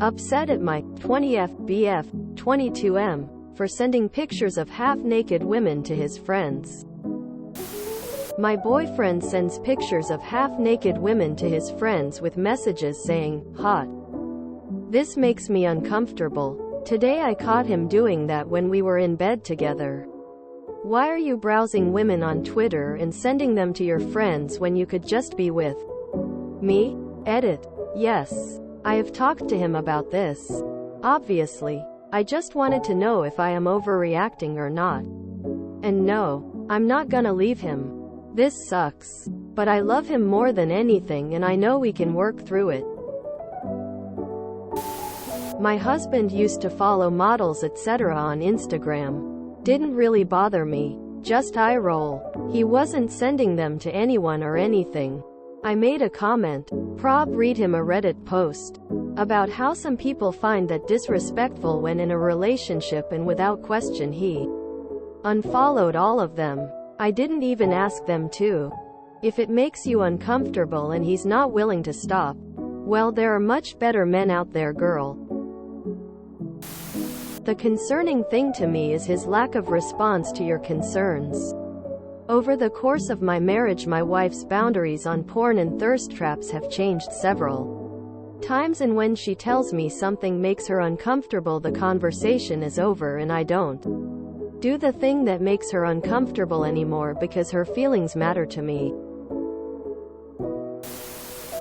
Upset at my 20F BF 22M for sending pictures of half-naked women to his friends. My boyfriend sends pictures of half-naked women to his friends with messages saying, "hot." This makes me uncomfortable. Today I caught him doing that when we were in bed together. Why are you browsing women on Twitter and sending them to your friends when you could just be with me? Edit. Yes. I have talked to him about this. Obviously. I just wanted to know if I am overreacting or not. And no, I'm not gonna leave him. This sucks. But I love him more than anything and I know we can work through it. My husband used to follow models etc. on Instagram. Didn't really bother me. Just eye roll. He wasn't sending them to anyone or anything. I made a comment. Read him a Reddit post about how some people find that disrespectful when in a relationship and without question he unfollowed all of them. I didn't even ask them to. If it makes you uncomfortable and he's not willing to stop, well, there are much better men out there, girl. The concerning thing to me is his lack of response to your concerns. Over the course of my marriage, my wife's boundaries on porn and thirst traps have changed several times, and when she tells me something makes her uncomfortable, the conversation is over and I don't do the thing that makes her uncomfortable anymore because her feelings matter to me.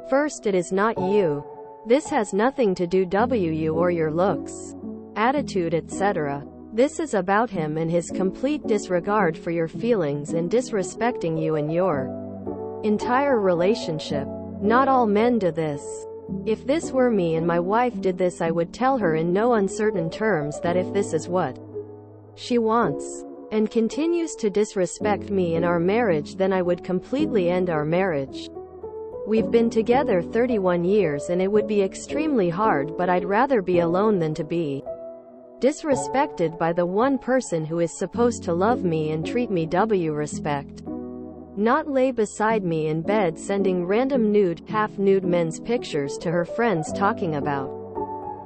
First, it is not you. This has nothing to do with you or your looks, attitude, etc. This is about him and his complete disregard for your feelings and disrespecting you and your entire relationship. Not all men do this. If this were me and my wife did this, I would tell her in no uncertain terms that if this is what she wants and continues to disrespect me in our marriage, then I would completely end our marriage. We've been together 31 years and it would be extremely hard, but I'd rather be alone than to be disrespected by the one person who is supposed to love me and treat me with respect. Not lay beside me in bed sending random nude, half-nude men's pictures to her friends talking about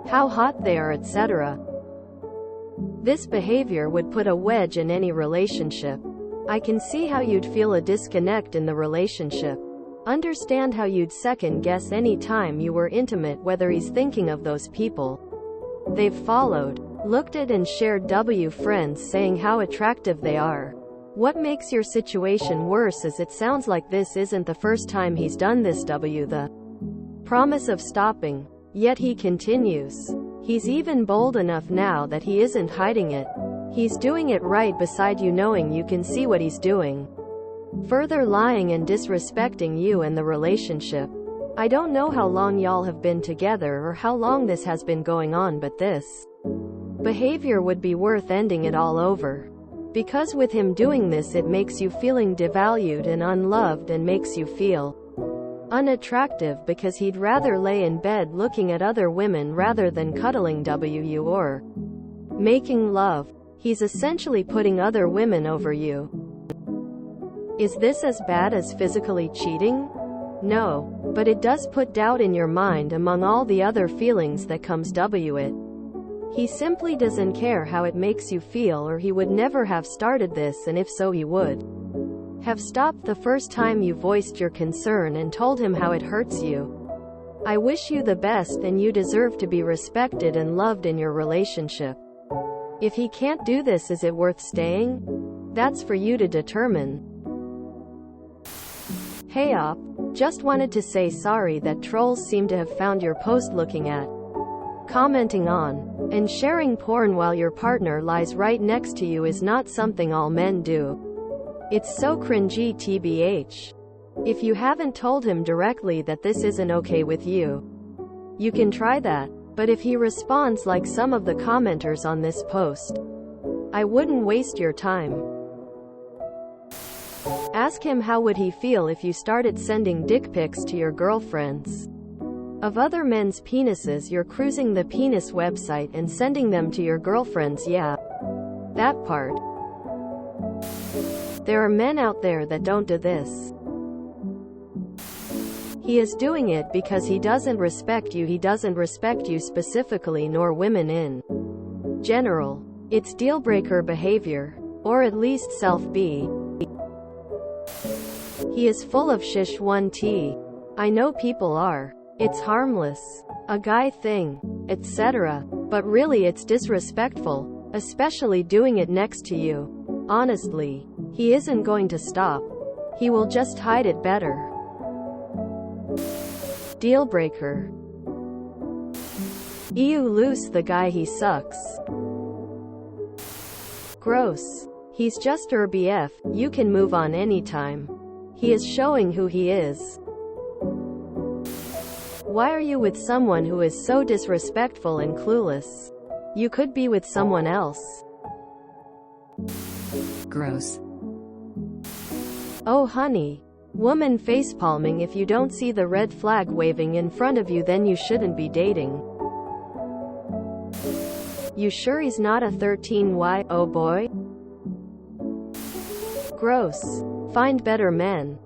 how hot they are, etc. This behavior would put a wedge in any relationship. I can see how you'd feel a disconnect in the relationship. Understand how you'd second-guess any time you were intimate whether he's thinking of those people they've followed, looked at and shared with friends saying how attractive they are. What makes your situation worse is it sounds like this isn't the first time he's done this with the promise of stopping. Yet he continues. He's even bold enough now that he isn't hiding it. He's doing it right beside you, knowing you can see what he's doing. Further lying and disrespecting you and the relationship. I don't know how long y'all have been together or how long this has been going on, but this behavior would be worth ending it all over. Because with him doing this, it makes you feeling devalued and unloved and makes you feel unattractive because he'd rather lay in bed looking at other women rather than cuddling with you or making love. He's essentially putting other women over you. Is this as bad as physically cheating? No, but it does put doubt in your mind among all the other feelings that comes with it. He simply doesn't care how it makes you feel, or he would never have started this, and if so, he would have stopped the first time you voiced your concern and told him how it hurts you. I wish you the best, and you deserve to be respected and loved in your relationship. If he can't do this, is it worth staying? That's for you to determine. Hey op, just wanted to say sorry that trolls seem to have found your post looking at, commenting on, and sharing porn while your partner lies right next to you is not something all men do. It's so cringy tbh. If you haven't told him directly that this isn't okay with you, you can try that. But if he responds like some of the commenters on this post, I wouldn't waste your time. Ask him how would he feel if you started sending dick pics to your girlfriends of other men's penises. You're cruising the penis website and sending them to your girlfriends. Yeah, that part. There are men out there that don't do this. He is doing it because he doesn't respect you. He doesn't respect you specifically, nor women in general. It's deal-breaker behavior. Or at least self-B. He is full of shish 1T. I know people are. It's harmless. A guy thing. Etc. But really it's disrespectful. Especially doing it next to you. Honestly. He isn't going to stop. He will just hide it better. Deal breaker. Ew, loose the guy, he sucks. Gross. He's just your BF, you can move on anytime. He is showing who he is. Why are you with someone who is so disrespectful and clueless? You could be with someone else. Gross. Oh honey. Woman facepalming. If you don't see the red flag waving in front of you, then you shouldn't be dating. You sure he's not a 13Y, oh boy? Gross. Find better men.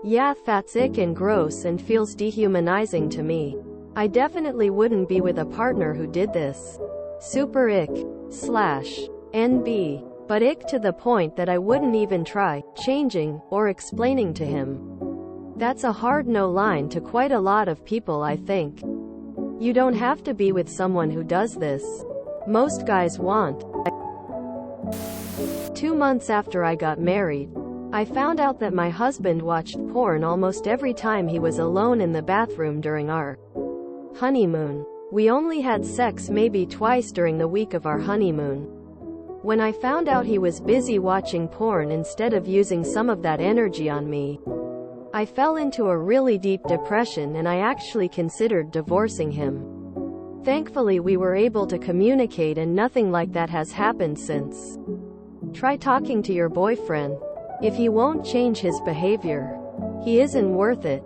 Yeah, that's ick and gross and feels dehumanizing to me. I definitely wouldn't be with a partner who did this. Super ick. / NB. But ick to the point that I wouldn't even try changing or explaining to him. That's a hard no line to quite a lot of people, I think. You don't have to be with someone who does this. Most guys want. 2 months after I got married, I found out that my husband watched porn almost every time he was alone in the bathroom during our honeymoon. We only had sex maybe twice during the week of our honeymoon. When I found out he was busy watching porn instead of using some of that energy on me, I fell into a really deep depression and I actually considered divorcing him. Thankfully we were able to communicate and nothing like that has happened since. Try talking to your boyfriend. If he won't change his behavior, he isn't worth it.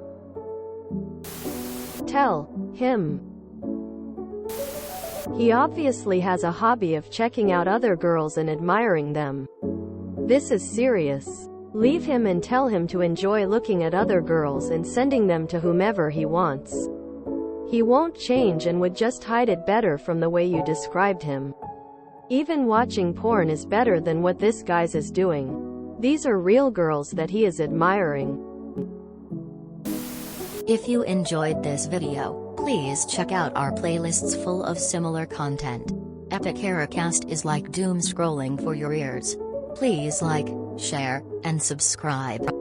Tell him. He obviously has a hobby of checking out other girls and admiring them. This is serious. Leave him and tell him to enjoy looking at other girls and sending them to whomever he wants. He won't change and would just hide it better from the way you described him. Even watching porn is better than what this guy's is doing. These are real girls that he is admiring. If you enjoyed this video, please check out our playlists full of similar content. Epic Eracast is like doom scrolling for your ears. Please like, share, and subscribe.